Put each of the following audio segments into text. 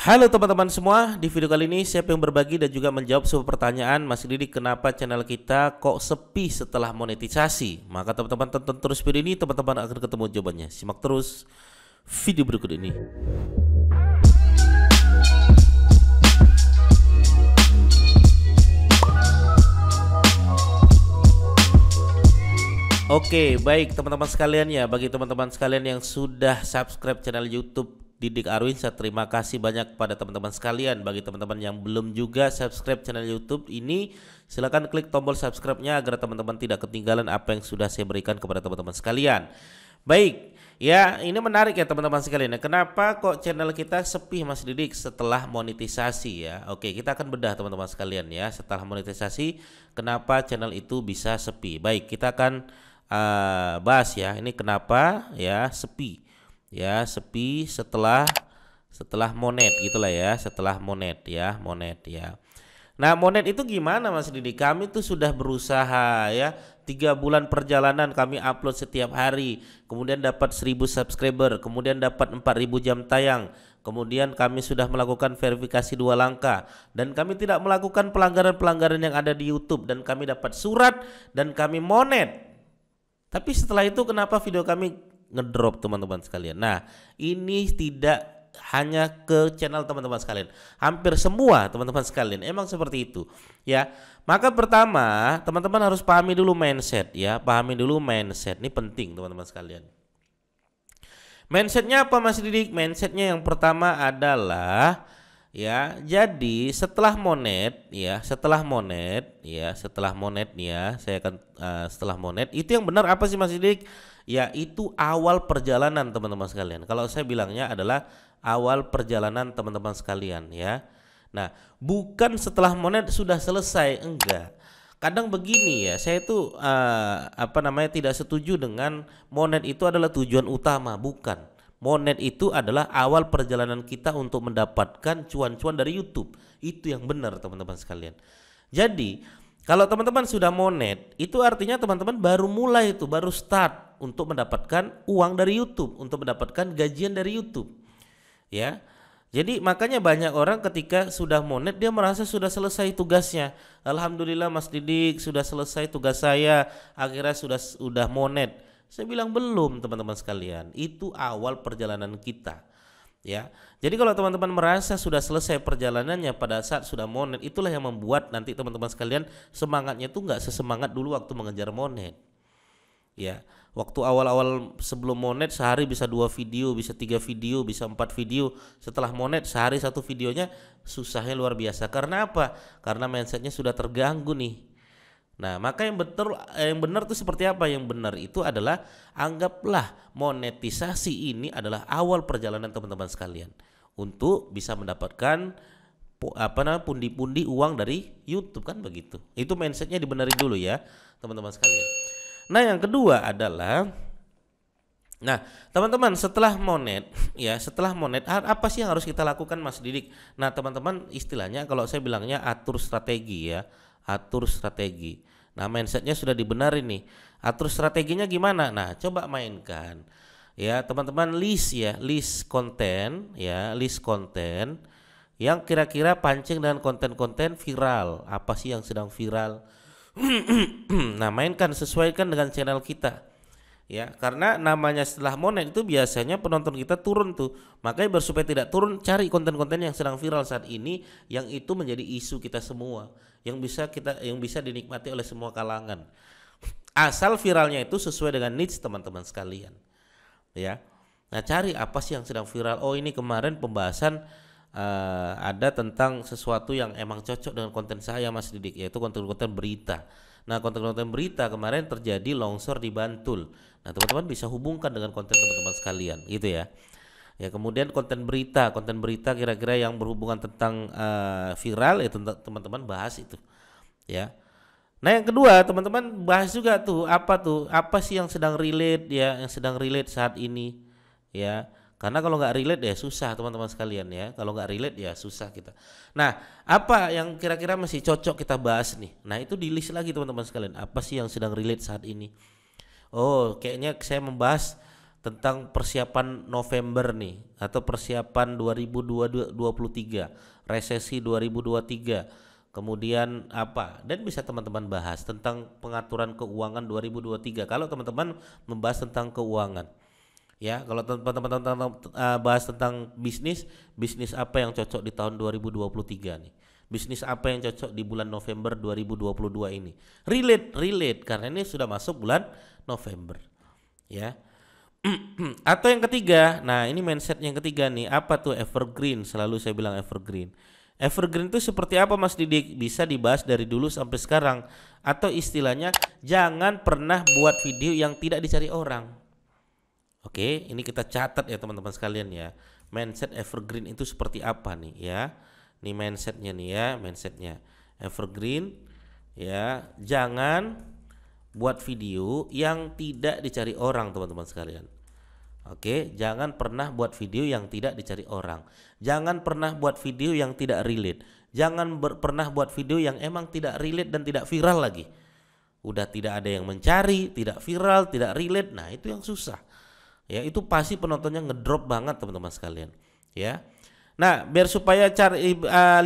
Halo teman-teman semua, di video kali ini saya ingin berbagi dan juga menjawab sebuah pertanyaan Mas Didik, kenapa channel kita kok sepi setelah monetisasi. Maka teman-teman tonton terus video ini, teman-teman akan ketemu jawabannya. Simak terus video berikut ini. Oke, baik teman-teman sekalian ya, bagi teman-teman sekalian yang sudah subscribe channel YouTube Didik Arwinsyah, terima kasih banyak kepada teman-teman sekalian. Bagi teman-teman yang belum juga subscribe channel YouTube ini, silahkan klik tombol subscribe-nya agar teman-teman tidak ketinggalan apa yang sudah saya berikan kepada teman-teman sekalian. Baik, ya ini menarik ya teman-teman sekalian. Kenapa kok channel kita sepi Mas Didik setelah monetisasi ya? Oke, kita akan bedah teman-teman sekalian ya. Setelah monetisasi, kenapa channel itu bisa sepi? Baik, kita akan bahas ya. Ini kenapa ya sepi? Ya sepi setelah monet gitulah ya, setelah monet ya. Nah monet itu gimana Mas Didik? Kami tuh sudah berusaha ya, 3 bulan perjalanan kami upload setiap hari, kemudian dapat 1000 subscriber, kemudian dapat 4000 jam tayang, kemudian kami sudah melakukan verifikasi 2 langkah, dan kami tidak melakukan pelanggaran-pelanggaran yang ada di YouTube, dan kami dapat surat dan kami monet. Tapi setelah itu kenapa video kami ngedrop teman-teman sekalian? Nah ini tidak hanya ke channel teman-teman sekalian, hampir semua teman-teman sekalian emang seperti itu ya. Maka pertama teman-teman harus pahami dulu mindset ya, pahami dulu mindset, ini penting teman-teman sekalian. Mindsetnya apa Mas Didik? Mindsetnya yang pertama adalah ya, jadi setelah monet ya, setelah monet nih ya, saya akan setelah monet itu yang benar apa sih Mas Didik? Ya itu awal perjalanan teman-teman sekalian. Kalau saya bilangnya adalah awal perjalanan teman-teman sekalian ya. Nah bukan setelah monet sudah selesai, enggak. Kadang begini ya, saya itu tidak setuju dengan monet itu adalah tujuan utama, bukan. Monet itu adalah awal perjalanan kita untuk mendapatkan cuan-cuan dari YouTube. Itu yang benar teman-teman sekalian. Jadi kalau teman-teman sudah monet, itu artinya teman-teman baru mulai, itu baru start untuk mendapatkan uang dari YouTube, untuk mendapatkan gajian dari YouTube ya. Jadi makanya banyak orang ketika sudah monet dia merasa sudah selesai tugasnya. Alhamdulillah Mas Didik, sudah selesai tugas saya, akhirnya sudah monet. Saya bilang belum teman-teman sekalian, itu awal perjalanan kita ya. Jadi kalau teman-teman merasa sudah selesai perjalanannya pada saat sudah monet, itulah yang membuat nanti teman-teman sekalian semangatnya tuh nggak sesemangat dulu waktu mengejar monet ya. Waktu awal-awal sebelum monet sehari bisa 2 video, bisa 3 video, bisa 4 video. Setelah monet sehari 1 videonya, susahnya luar biasa. Karena apa? Karena mindsetnya sudah terganggu nih. Nah maka yang benar itu seperti apa? Yang benar itu adalah anggaplah monetisasi ini adalah awal perjalanan teman-teman sekalian untuk bisa mendapatkan pundi-pundi uang dari YouTube, kan begitu. Itu mindsetnya dibenerin dulu ya teman-teman sekalian. Nah yang kedua adalah, nah teman-teman setelah monet ya, setelah monet apa sih yang harus kita lakukan Mas Didik? Nah teman-teman istilahnya kalau saya bilangnya atur strategi ya, atur strategi. Nah mindsetnya sudah dibenarin nih, atur strateginya gimana? Nah coba mainkan ya teman-teman, list ya, list konten ya, list konten yang kira-kira pancing dengan konten-konten viral. Apa sih yang sedang viral? Nah mainkan, sesuaikan dengan channel kita ya, karena namanya setelah monet itu biasanya penonton kita turun tuh. Makanya supaya tidak turun, cari konten-konten yang sedang viral saat ini, yang itu menjadi isu kita semua, yang bisa dinikmati oleh semua kalangan, asal viralnya itu sesuai dengan niche teman-teman sekalian ya. Nah cari apa sih yang sedang viral. Oh ini kemarin pembahasan ada tentang sesuatu yang emang cocok dengan konten saya Mas Didik, yaitu konten-konten berita. Nah konten-konten berita kemarin terjadi longsor di Bantul. Nah teman-teman bisa hubungkan dengan konten teman-teman sekalian gitu ya. Ya kemudian konten berita kira-kira yang berhubungan tentang viral, itu teman-teman bahas itu ya. Nah yang kedua teman-teman bahas juga tuh apa sih yang sedang relate ya, yang sedang relate saat ini ya. Karena kalau nggak relate ya susah teman-teman sekalian ya. Kalau nggak relate ya susah kita. Nah apa yang kira-kira masih cocok kita bahas nih? Nah itu di list lagi teman-teman sekalian. Apa sih yang sedang relate saat ini? Oh kayaknya saya membahas tentang persiapan November nih atau persiapan 2023, resesi 2023. Kemudian apa? Dan bisa teman-teman bahas tentang pengaturan keuangan 2023 kalau teman-teman membahas tentang keuangan. Ya, kalau teman-teman bahas tentang bisnis apa yang cocok di tahun 2023 nih. Bisnis apa yang cocok di bulan November 2022 ini. Relate karena ini sudah masuk bulan November. Ya. Atau yang ketiga, nah ini mindset yang ketiga nih, apa tuh evergreen? Selalu saya bilang evergreen. Evergreen itu seperti apa Mas Didik? Bisa dibahas dari dulu sampai sekarang. Atau istilahnya jangan pernah buat video yang tidak dicari orang. Oke, ini kita catat ya teman-teman sekalian ya. Mindset evergreen itu seperti apa nih ya? Nih mindsetnya nih ya, mindsetnya evergreen ya. Jangan buat video yang tidak dicari orang teman-teman sekalian. Oke, jangan pernah buat video yang tidak dicari orang. Jangan pernah buat video yang tidak relate. Jangan pernah buat video yang emang tidak relate dan tidak viral lagi. Udah tidak ada yang mencari, tidak viral, tidak relate. Nah, itu yang susah. Ya, itu pasti penontonnya ngedrop banget teman-teman sekalian. Ya. Nah, biar supaya cari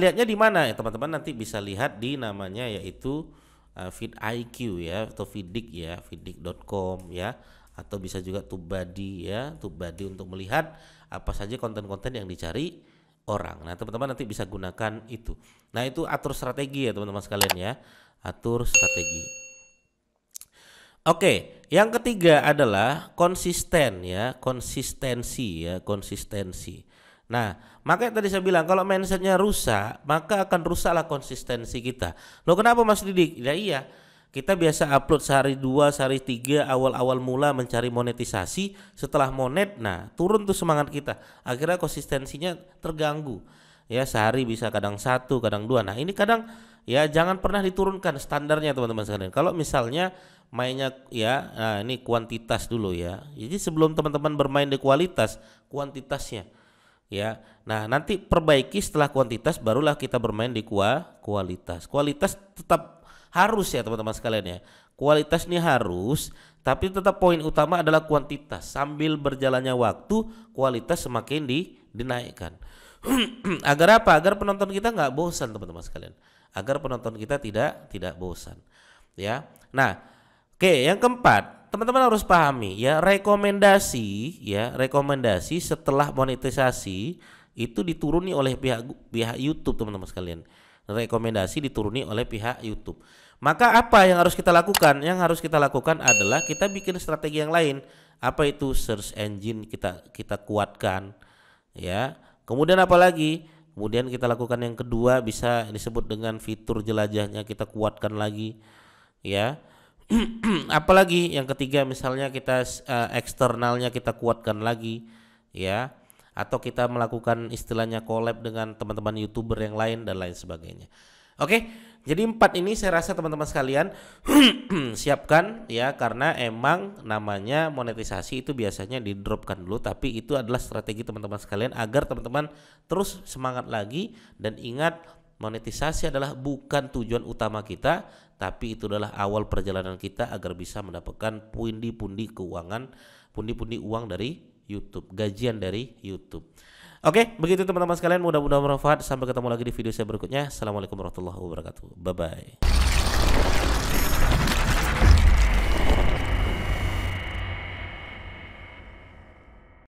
lihatnya di mana ya teman-teman, nanti bisa lihat di namanya yaitu FeedIQ ya atau Feedic ya, feedic.com ya. Atau bisa juga TubeBuddy ya, TubeBuddy untuk melihat apa saja konten-konten yang dicari orang. Nah, teman-teman nanti bisa gunakan itu. Nah, itu atur strategi ya teman-teman sekalian ya. Atur strategi. Oke, yang ketiga adalah konsisten ya, konsistensi ya, konsistensi. Nah, makanya tadi saya bilang kalau mindsetnya rusak, maka akan rusaklah konsistensi kita. Loh, kenapa Mas Didik? Ya iya. Kita biasa upload sehari 2, sehari 3, awal-awal mula mencari monetisasi, setelah monet, nah turun tuh semangat kita. Akhirnya konsistensinya terganggu. Ya, sehari bisa kadang 1, kadang 2. Nah, ini kadang ya jangan pernah diturunkan standarnya teman-teman sekalian. Kalau misalnya mainnya ya, nah ini kuantitas dulu ya. Jadi sebelum teman-teman bermain di kualitas, kuantitasnya. Ya. Nah, nanti perbaiki setelah kuantitas barulah kita bermain di kualitas. Kualitas tetap harus ya teman-teman sekalian ya. Kualitas ini harus, tapi tetap poin utama adalah kuantitas. Sambil berjalannya waktu, kualitas semakin dinaikkan. Agar apa? Agar penonton kita nggak bosan teman-teman sekalian. Agar penonton kita tidak bosan. Ya. Nah, oke, yang keempat, teman-teman harus pahami ya, rekomendasi setelah monetisasi itu dituruni oleh pihak YouTube teman-teman sekalian. Rekomendasi dituruni oleh pihak YouTube. Maka apa yang harus kita lakukan? Yang harus kita lakukan adalah kita bikin strategi yang lain. Apa itu? Search engine kita kuatkan ya. Kemudian apa lagi? Kemudian kita lakukan yang kedua, bisa disebut dengan fitur jelajahnya kita kuatkan lagi ya. Apalagi yang ketiga, misalnya kita eksternalnya kita kuatkan lagi ya. Atau kita melakukan istilahnya collab dengan teman-teman YouTuber yang lain dan lain sebagainya. Oke, jadi 4 ini saya rasa teman-teman sekalian siapkan ya, karena emang namanya monetisasi itu biasanya di dropkan dulu, tapi itu adalah strategi teman-teman sekalian agar teman-teman terus semangat lagi. Dan ingat, monetisasi adalah bukan tujuan utama kita, tapi itu adalah awal perjalanan kita agar bisa mendapatkan pundi-pundi keuangan, pundi-pundi uang dari YouTube, gajian dari YouTube. Oke, begitu teman-teman sekalian, mudah-mudahan bermanfaat. Sampai ketemu lagi di video saya berikutnya. Assalamualaikum warahmatullahi wabarakatuh. Bye bye.